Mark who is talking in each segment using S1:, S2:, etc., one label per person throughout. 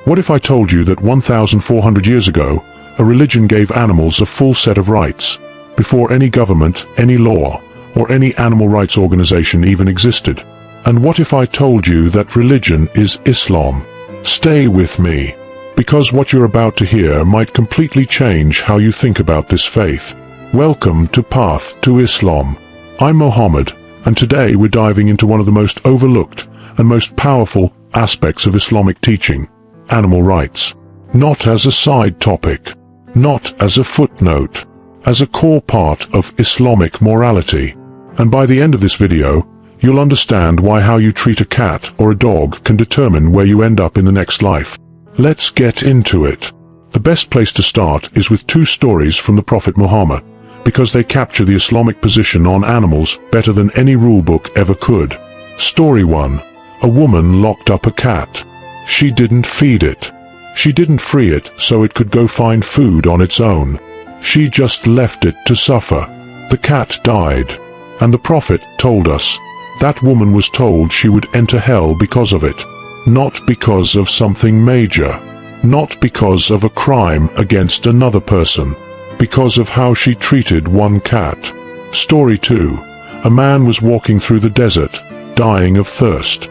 S1: What if I told you that 1,400 years ago, a religion gave animals a full set of rights, before any government, any law, or any animal rights organization even existed? And what if I told you that religion is Islam? Stay with me, because what you're about to hear might completely change how you think about this faith. Welcome to Path to Islam. I'm Mohammed, and today we're diving into one of the most overlooked and most powerful aspects of Islamic teaching, animal rights. Not as a side topic, not as a footnote, as a core part of Islamic morality. And by the end of this video, you'll understand why how you treat a cat or a dog can determine where you end up in the next life. Let's get into it. The best place to start is with two stories from the Prophet Muhammad, because they capture the Islamic position on animals better than any rulebook ever could. Story 1. A woman locked up a cat. She didn't feed it. She didn't free it so it could go find food on its own. She just left it to suffer. The cat died. And the Prophet told us, that woman was told she would enter hell because of it. Not because of something major. Not because of a crime against another person. Because of how she treated one cat. Story 2. A man was walking through the desert, dying of thirst.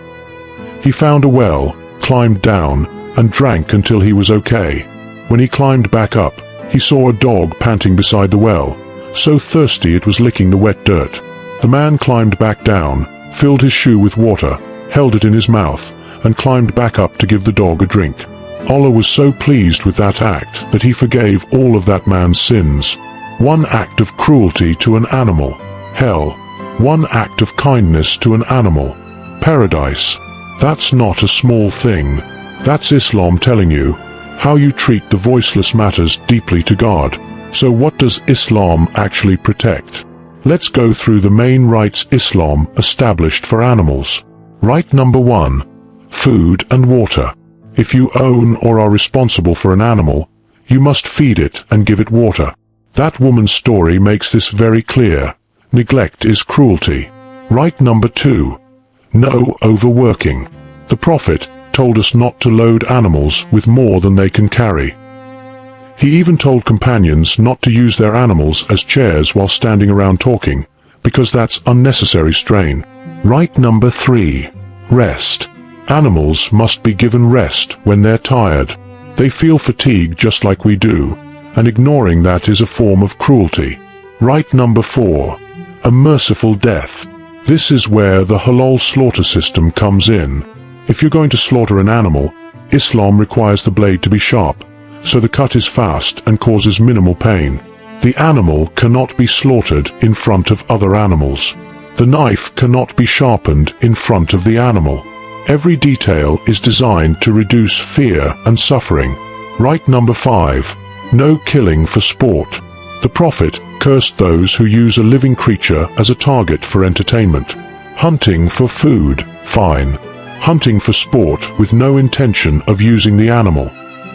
S1: He found a well, climbed down, and drank until he was okay. When he climbed back up, he saw a dog panting beside the well, so thirsty it was licking the wet dirt. The man climbed back down, filled his shoe with water, held it in his mouth, and climbed back up to give the dog a drink. Allah was so pleased with that act that he forgave all of that man's sins. One act of cruelty to an animal, hell. One act of kindness to an animal, paradise. That's not a small thing. That's Islam telling you, how you treat the voiceless matters deeply to God. So what does Islam actually protect? Let's go through the main rights Islam established for animals. Right number 1. Food and water. If you own or are responsible for an animal, you must feed it and give it water. That woman's story makes this very clear. Neglect is cruelty. Right number 2. No overworking. The Prophet told us not to load animals with more than they can carry. He even told companions not to use their animals as chairs while standing around talking, because that's unnecessary strain. Right number 3. Rest. Animals must be given rest when they're tired. They feel fatigue just like we do, and ignoring that is a form of cruelty. Right number 4. A merciful death. This is where the halal slaughter system comes in. If you're going to slaughter an animal, Islam requires the blade to be sharp, so the cut is fast and causes minimal pain. The animal cannot be slaughtered in front of other animals. The knife cannot be sharpened in front of the animal. Every detail is designed to reduce fear and suffering. Right number 5. No killing for sport. The Prophet cursed those who use a living creature as a target for entertainment. Hunting for food, fine. Hunting for sport with no intention of using the animal,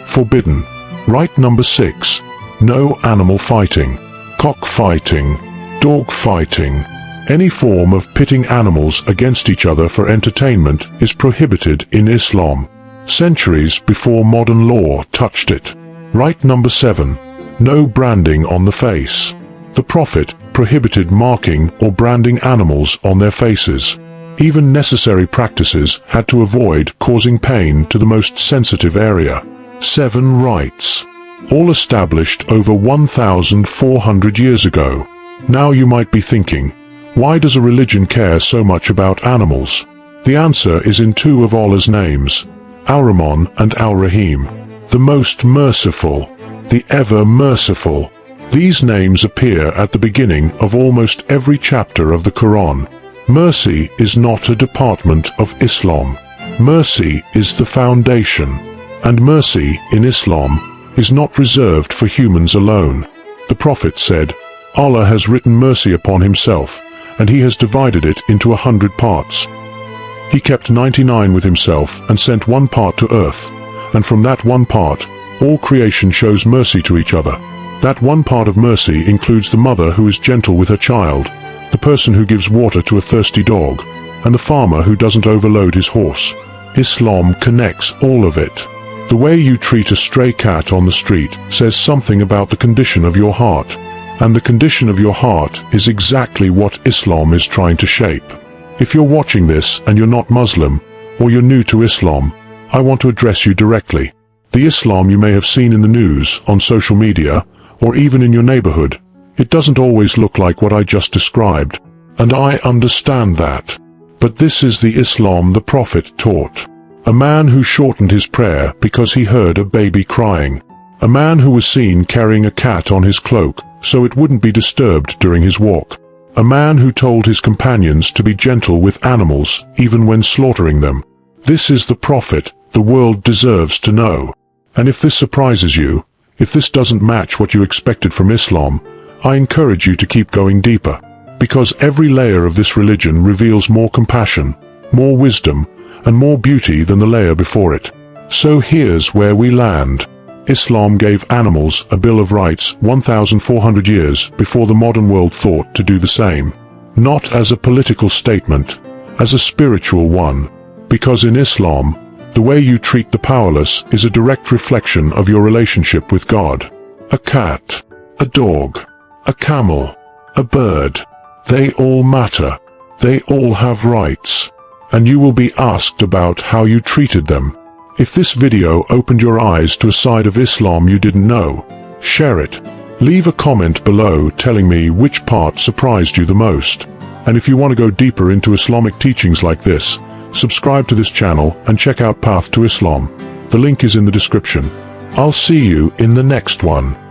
S1: forbidden. Right number 6. No animal fighting. Cockfighting, dog fighting. Any form of pitting animals against each other for entertainment is prohibited in Islam. Centuries before modern law touched it. Right number 7. No branding on the face. The Prophet prohibited marking or branding animals on their faces. Even necessary practices had to avoid causing pain to the most sensitive area. 7 rights. All established over 1,400 years ago. Now you might be thinking, why does a religion care so much about animals? The answer is in 2 of Allah's names, Al-Rahman and Al-Rahim. The most merciful, the ever merciful. These names appear at the beginning of almost every chapter of the Quran. Mercy is not a department of Islam. Mercy is the foundation. And mercy in Islam is not reserved for humans alone. The Prophet said, Allah has written mercy upon himself, and he has divided it into 100 parts. He kept 99 with himself and sent 1 part to earth, and from that 1 part, all creation shows mercy to each other. That 1 part of mercy includes the mother who is gentle with her child, the person who gives water to a thirsty dog, and the farmer who doesn't overload his horse. Islam connects all of it. The way you treat a stray cat on the street says something about the condition of your heart. And the condition of your heart is exactly what Islam is trying to shape. If you're watching this and you're not Muslim, or you're new to Islam, I want to address you directly. The Islam you may have seen in the news, on social media, or even in your neighborhood, it doesn't always look like what I just described. And I understand that. But this is the Islam the Prophet taught. A man who shortened his prayer because he heard a baby crying. A man who was seen carrying a cat on his cloak so it wouldn't be disturbed during his walk. A man who told his companions to be gentle with animals even when slaughtering them. This is the Prophet the world deserves to know. And if this surprises you, if this doesn't match what you expected from Islam, I encourage you to keep going deeper. Because every layer of this religion reveals more compassion, more wisdom, and more beauty than the layer before it. So here's where we land. Islam gave animals a Bill of Rights 1,400 years before the modern world thought to do the same. Not as a political statement, as a spiritual one. Because in Islam, the way you treat the powerless is a direct reflection of your relationship with God. A cat, a dog, a camel, a bird, they all matter. They all have rights. And you will be asked about how you treated them. If this video opened your eyes to a side of Islam you didn't know, share it. Leave a comment below telling me which part surprised you the most. And if you want to go deeper into Islamic teachings like this, subscribe to this channel and check out Path to Islam. The link is in the description. I'll see you in the next one.